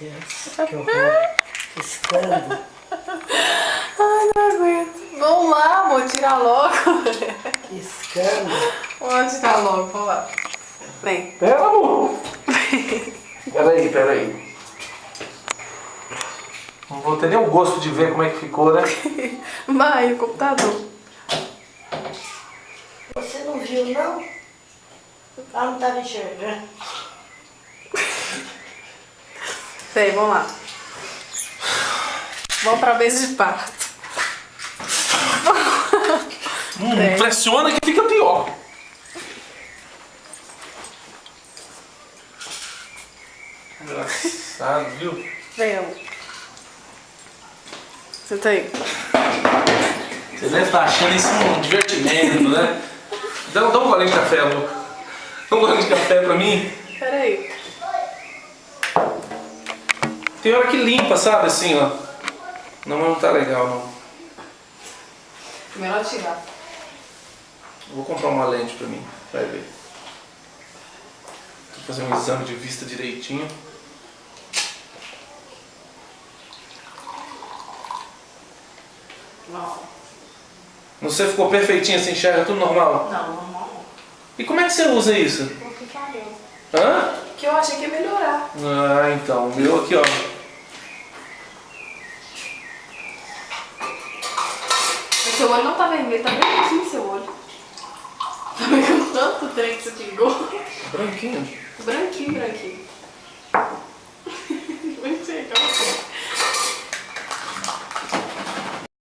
Deus, que horror. Que escândalo. Ai, não aguento. Vamos lá, amor, tirar logo. Que escândalo. Vamos tirar logo, vamos lá. Vem. Pera, amor. Peraí. Não vou ter nem o gosto de ver como é que ficou, né? Vai, o computador. Você não viu, não? Ela não estava enxergando. Vem, vamos lá. Vamos pra mesa de parto. Pressiona que fica pior. Engraçado, viu? Vem, amor. Senta aí. Você deve estar achando isso um divertimento, né? Dá um golinho de café, amor. Dá um golinho de café pra mim. Pera aí. Tem hora que limpa, sabe, assim, ó. Não tá legal, não. Melhor tirar. Vou comprar uma lente pra mim, vai ver. Vou fazer um exame de vista direitinho. Não. Você ficou perfeitinho, assim, enxerga tudo normal? Não, não. E como é que você usa isso? Porque falhou. Hã? Que eu achei que ia melhorar. Ah, então, o meu aqui, ó. O seu olho não tá vermelho, tá bem aqui seu olho. Tá vendo tanto trem que você pingou? Branquinho. Branquinho.